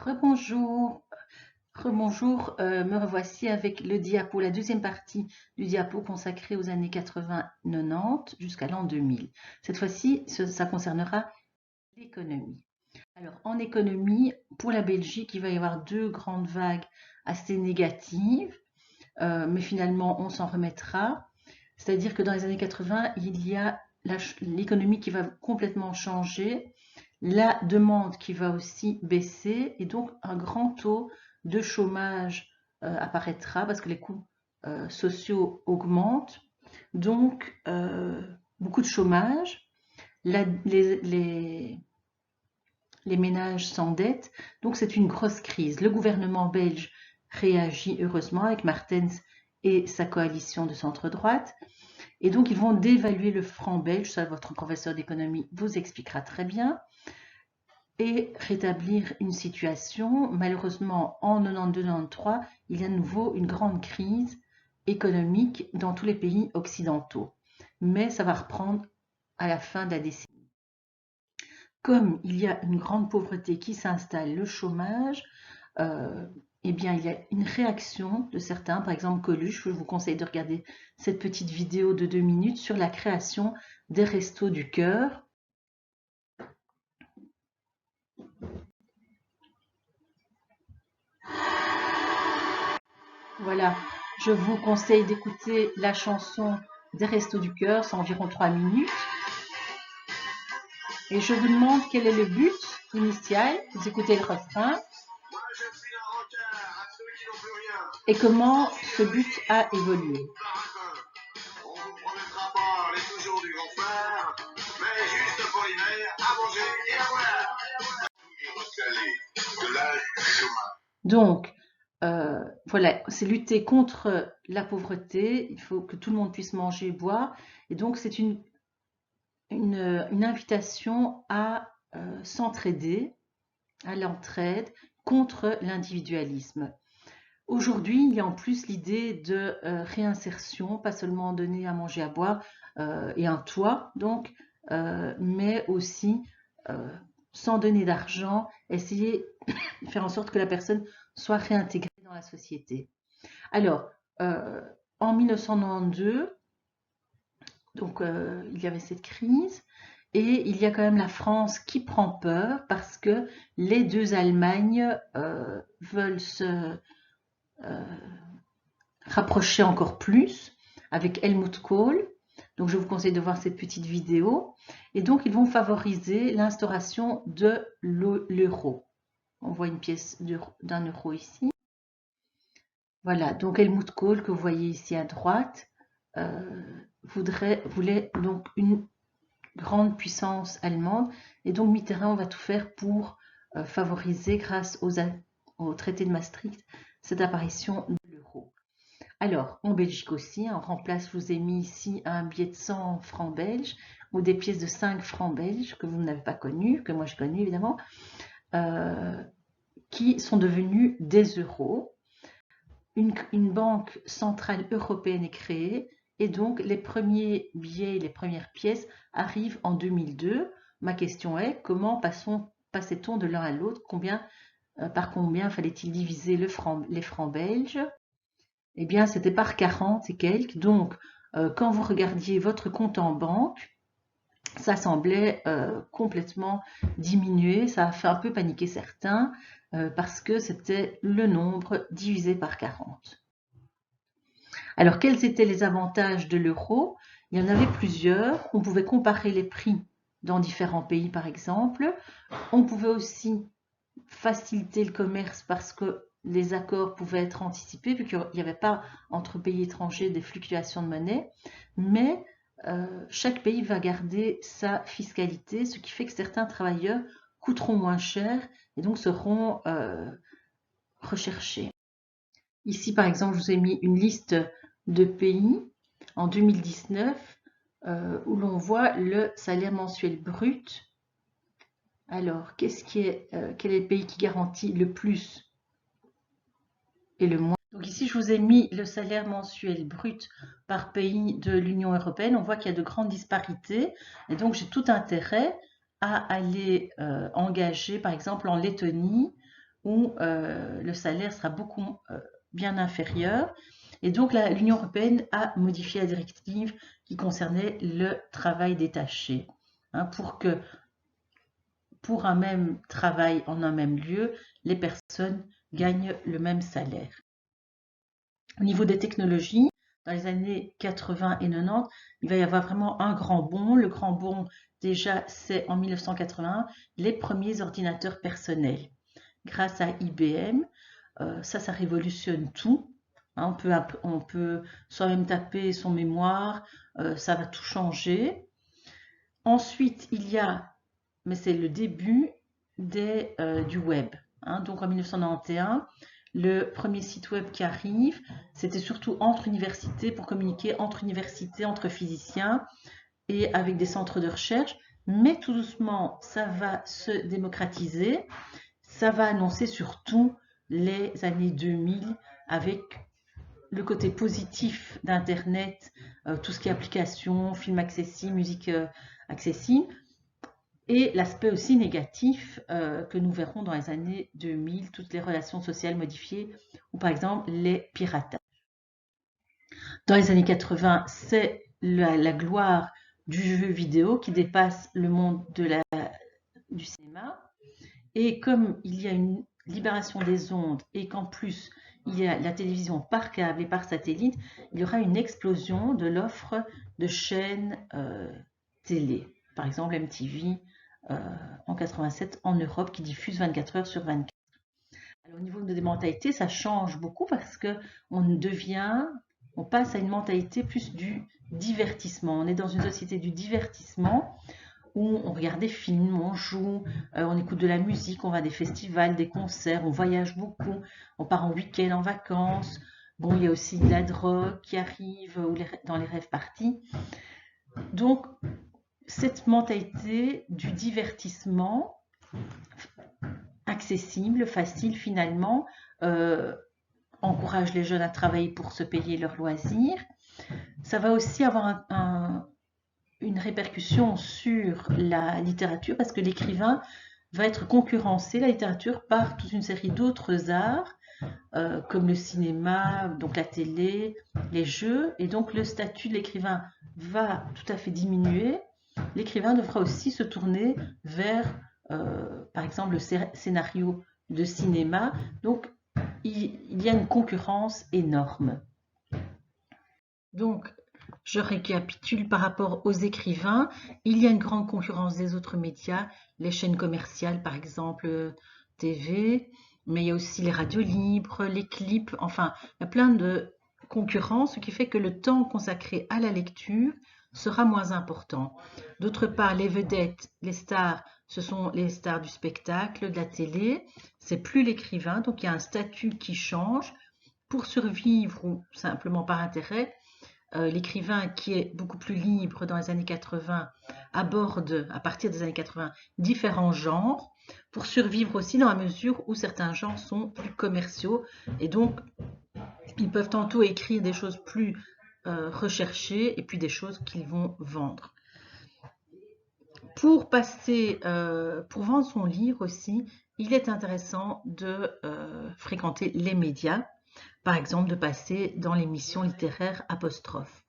Rebonjour, rebonjour, me revoici avec le diapo, la deuxième partie du diapo consacré aux années 80-90 jusqu'à l'an 2000. Cette fois-ci, ça concernera l'économie. Alors, en économie, pour la Belgique, il va y avoir deux grandes vagues assez négatives, mais finalement, on s'en remettra. C'est-à-dire que dans les années 80, il y a l'économie qui va complètement changer, la demande qui va aussi baisser et donc un grand taux de chômage apparaîtra parce que les coûts sociaux augmentent. Donc, beaucoup de chômage, les ménages s'endettent, donc c'est une grosse crise. Le gouvernement belge réagit heureusement avec Martens et sa coalition de centre-droite. Et donc, ils vont dévaluer le franc belge, ça votre professeur d'économie vous expliquera très bien, et rétablir une situation. Malheureusement, en 92-93, il y a de nouveau une grande crise économique dans tous les pays occidentaux. Mais ça va reprendre à la fin de la décennie. Comme il y a une grande pauvreté qui s'installe, le chômage, eh bien, il y a une réaction de certains, par exemple Coluche, je vous conseille de regarder cette petite vidéo de 2 minutes sur la création des restos du cœur. Voilà, je vous conseille d'écouter la chanson des restos du cœur, c'est environ 3 minutes. Et je vous demande quel est le but initial, vous écoutez le refrain, et comment ce but a évolué. Donc, voilà, c'est lutter contre la pauvreté, il faut que tout le monde puisse manger et boire, et donc c'est une invitation à s'entraider, à l'entraide, contre l'individualisme. Aujourd'hui, il y a en plus l'idée de réinsertion, pas seulement donner à manger, à boire et un toit, donc, mais aussi sans donner d'argent, essayer de faire en sorte que la personne soit réintégrée dans la société. Alors, en 1992, donc il y avait cette crise, et il y a quand même la France qui prend peur parce que les deux Allemagnes veulent se rapprocher encore plus avec Helmut Kohl. Donc je vous conseille de voir cette petite vidéo. Et donc ils vont favoriser l'instauration de l'euro. On voit une pièce d'un euro ici. Voilà, donc Helmut Kohl que vous voyez ici à droite voulait donc une grande puissance allemande. Et donc Mitterrand va tout faire pour favoriser, grâce au traité de Maastricht, cette apparition de l'euro. Alors, en Belgique aussi, on remplace, je vous ai mis ici un billet de 100 francs belges ou des pièces de 5 francs belges que vous n'avez pas connues, que moi j'ai connues évidemment, qui sont devenus des euros. Une banque centrale européenne est créée et donc les premiers billets, les premières pièces arrivent en 2002. Ma question est, comment passait-on de l'un à l'autre? Par combien fallait-il diviser les francs belges? Eh bien, c'était par 40 et quelques. Donc, quand vous regardiez votre compte en banque, ça semblait complètement diminuer. Ça a fait un peu paniquer certains parce que c'était le nombre divisé par 40. Alors, quels étaient les avantages de l'euro? Il y en avait plusieurs. On pouvait comparer les prix dans différents pays, par exemple. On pouvait aussi faciliter le commerce parce que les accords pouvaient être anticipés, vu qu'il n'y avait pas entre pays étrangers des fluctuations de monnaie, mais chaque pays va garder sa fiscalité, ce qui fait que certains travailleurs coûteront moins cher et donc seront recherchés. Ici, par exemple, je vous ai mis une liste de pays en 2019 où l'on voit le salaire mensuel brut. Alors, quel est le pays qui garantit le plus et le moins? Donc ici, je vous ai mis le salaire mensuel brut par pays de l'Union européenne. On voit qu'il y a de grandes disparités. Et donc, j'ai tout intérêt à aller engager, par exemple, en Lettonie où le salaire sera beaucoup bien inférieur. Et donc l'Union européenne a modifié la directive qui concernait le travail détaché, hein, pour un même travail en un même lieu, les personnes gagnent le même salaire. Au niveau des technologies, dans les années 80 et 90, il va y avoir vraiment un grand bond. Le grand bond, déjà, c'est en 1981, les premiers ordinateurs personnels. Grâce à IBM, ça révolutionne tout. Hein, on peut soi-même taper son mémoire, ça va tout changer. Ensuite, il y a, mais c'est le début du web. Hein. Donc en 1991, le premier site web qui arrive, c'était surtout entre universités, pour communiquer entre universités, entre physiciens et avec des centres de recherche. Mais tout doucement, ça va se démocratiser. Ça va annoncer surtout les années 2000 avec le côté positif d'Internet, tout ce qui est applications, films accessibles, musique accessible, et l'aspect aussi négatif que nous verrons dans les années 2000, toutes les relations sociales modifiées, ou par exemple les piratages. Dans les années 80, c'est la gloire du jeu vidéo qui dépasse le monde du cinéma. Et comme il y a une libération des ondes et qu'en plus il y a la télévision par câble et par satellite, il y aura une explosion de l'offre de chaînes télé. Par exemple MTV en 87 en Europe qui diffuse 24 heures sur 24. Alors, au niveau des mentalités, ça change beaucoup parce que on passe à une mentalité plus du divertissement. On est dans une société du divertissement où on regarde des films, on joue, on écoute de la musique, on va à des festivals, des concerts, on voyage beaucoup, on part en week-end, en vacances. Bon, il y a aussi de la drogue qui arrive dans les rêves parties. Donc, cette mentalité du divertissement accessible, facile finalement, encourage les jeunes à travailler pour se payer leurs loisirs. Ça va aussi avoir une répercussion sur la littérature parce que l'écrivain va être concurrencé, la littérature, par toute une série d'autres arts comme le cinéma, donc la télé, les jeux, et donc le statut de l'écrivain va tout à fait diminuer. L'écrivain devra aussi se tourner vers, par exemple, le scénario de cinéma. Donc, il y a une concurrence énorme. Donc, je récapitule par rapport aux écrivains. Il y a une grande concurrence des autres médias, les chaînes commerciales, par exemple, TV, mais il y a aussi les radios libres, les clips, enfin, il y a plein de concurrence, ce qui fait que le temps consacré à la lecture sera moins important. D'autre part, les vedettes, les stars, ce sont les stars du spectacle, de la télé, c'est plus l'écrivain, donc il y a un statut qui change. Pour survivre ou simplement par intérêt, l'écrivain qui est beaucoup plus libre dans les années 80 aborde, à partir des années 80, différents genres pour survivre aussi dans la mesure où certains genres sont plus commerciaux et donc ils peuvent tantôt écrire des choses plus recherchées et puis des choses qu'ils vont vendre. Pour vendre son livre aussi, il est intéressant de fréquenter les médias, par exemple de passer dans l'émission littéraire Apostrophe.